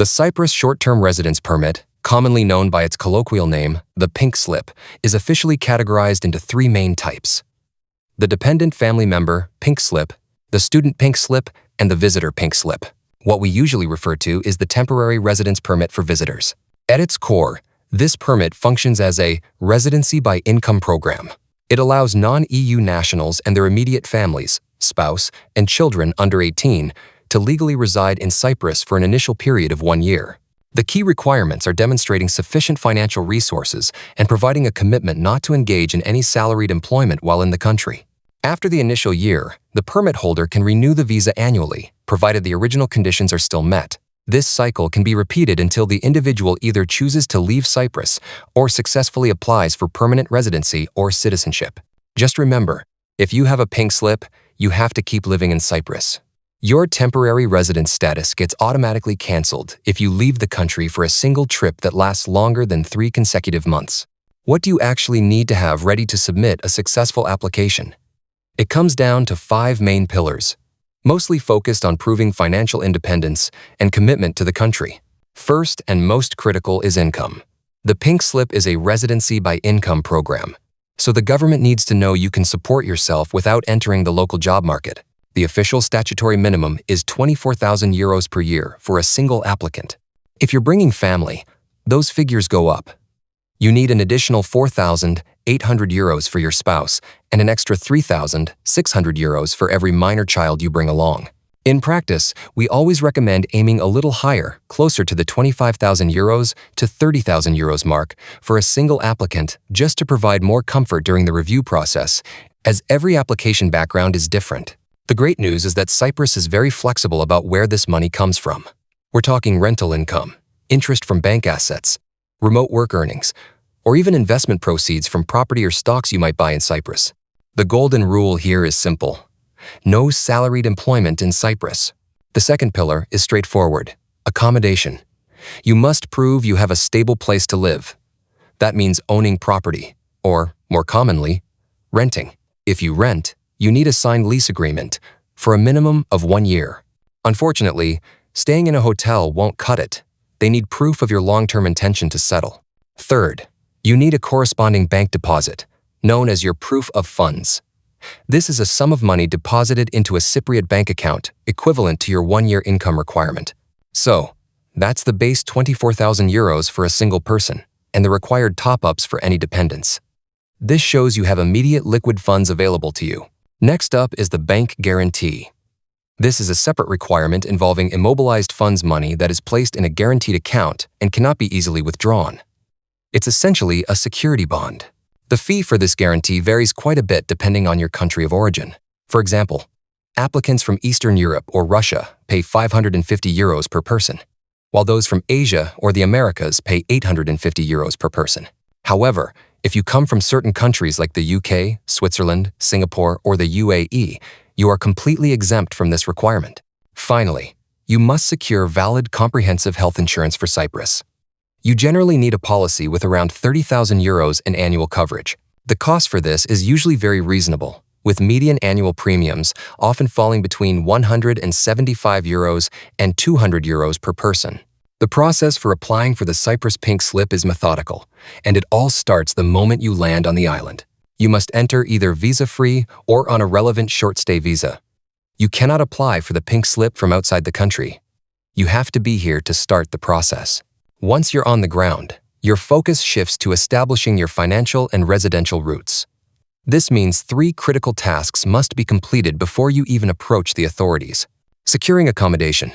The Cyprus Short-Term Residence Permit, commonly known by its colloquial name, the pink slip, is officially categorized into three main types: the dependent family member pink slip, the student pink slip, and the visitor pink slip. What we usually refer to is the temporary residence permit for visitors. At its core, this permit functions as a residency by income program. It allows non-EU nationals and their immediate families, spouse, and children under 18 to legally reside in Cyprus for an initial period of 1 year. The key requirements are demonstrating sufficient financial resources and providing a commitment not to engage in any salaried employment while in the country. After the initial year, the permit holder can renew the visa annually, provided the original conditions are still met. This cycle can be repeated until the individual either chooses to leave Cyprus or successfully applies for permanent residency or citizenship. Just remember, if you have a pink slip, you have to keep living in Cyprus. Your temporary residence status gets automatically canceled if you leave the country for a single trip that lasts longer than 3 consecutive months. What do you actually need to have ready to submit a successful application? It comes down to 5 main pillars, mostly focused on proving financial independence and commitment to the country. First and most critical is income. The pink slip is a residency by income program, so the government needs to know you can support yourself without entering the local job market. The official statutory minimum is 24,000 euros per year for a single applicant. If you're bringing family, those figures go up. You need an additional 4,800 euros for your spouse and an extra 3,600 euros for every minor child you bring along. In practice, we always recommend aiming a little higher, closer to the 25,000 euros to 30,000 euros mark for a single applicant, just to provide more comfort during the review process, as every application background is different. The great news is that Cyprus is very flexible about where this money comes from. We're talking rental income, interest from bank assets, remote work earnings, or even investment proceeds from property or stocks you might buy in Cyprus. The golden rule here is simple: no salaried employment in Cyprus. The second pillar is straightforward: accommodation. You must prove you have a stable place to live. That means owning property, or, more commonly, renting. If you rent, you need a signed lease agreement for a minimum of 1 year. Unfortunately, staying in a hotel won't cut it. They need proof of your long-term intention to settle. Third, you need a corresponding bank deposit, known as your proof of funds. This is a sum of money deposited into a Cypriot bank account equivalent to your 1-year income requirement. So, that's the base 24,000 euros for a single person and the required top-ups for any dependents. This shows you have immediate liquid funds available to you. Next up is the bank guarantee. This is a separate requirement involving immobilized funds money that is placed in a guaranteed account and cannot be easily withdrawn. It's essentially a security bond. The fee for this guarantee varies quite a bit depending on your country of origin. For example, applicants from Eastern Europe or Russia pay 550 euros per person, while those from Asia or the Americas pay 850 euros per person. However, if you come from certain countries like the UK, Switzerland, Singapore, or the UAE, you are completely exempt from this requirement. Finally, you must secure valid comprehensive health insurance for Cyprus. You generally need a policy with around 30,000 euros in annual coverage. The cost for this is usually very reasonable, with median annual premiums often falling between 175 euros and 200 euros per person. The process for applying for the Cyprus Pink Slip is methodical, and it all starts the moment you land on the island. You must enter either visa-free or on a relevant short-stay visa. You cannot apply for the Pink Slip from outside the country. You have to be here to start the process. Once you're on the ground, your focus shifts to establishing your financial and residential roots. This means 3 critical tasks must be completed before you even approach the authorities. Securing accommodation.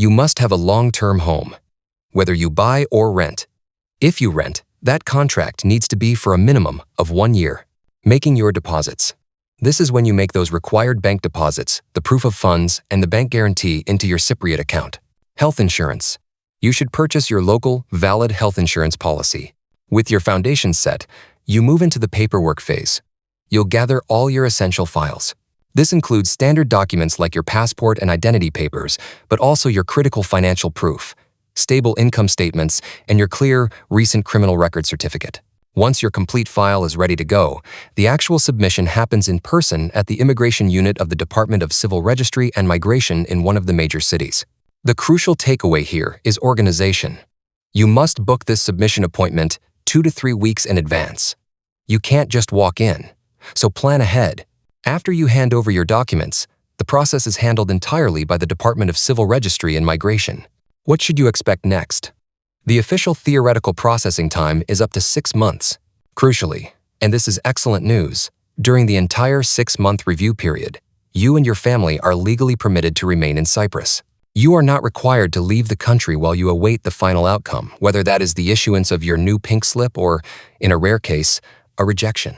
You must have a long-term home, whether you buy or rent. If you rent, that contract needs to be for a minimum of 1 year. Making your deposits. This is when you make those required bank deposits, the proof of funds, and the bank guarantee into your Cypriot account. Health insurance. You should purchase your local, valid health insurance policy. With your foundation set, you move into the paperwork phase. You'll gather all your essential files. This includes standard documents like your passport and identity papers, but also your critical financial proof, stable income statements, and your clear, recent criminal record certificate. Once your complete file is ready to go, the actual submission happens in person at the immigration unit of the Department of Civil Registry and Migration in one of the major cities. The crucial takeaway here is organization. You must book this submission appointment 2 to 3 weeks in advance. You can't just walk in, so plan ahead. After you hand over your documents, the process is handled entirely by the Department of Civil Registry and Migration. What should you expect next? The official theoretical processing time is up to 6 months. Crucially, and this is excellent news, during the entire 6-month review period, you and your family are legally permitted to remain in Cyprus. You are not required to leave the country while you await the final outcome, whether that is the issuance of your new pink slip or, in a rare case, a rejection.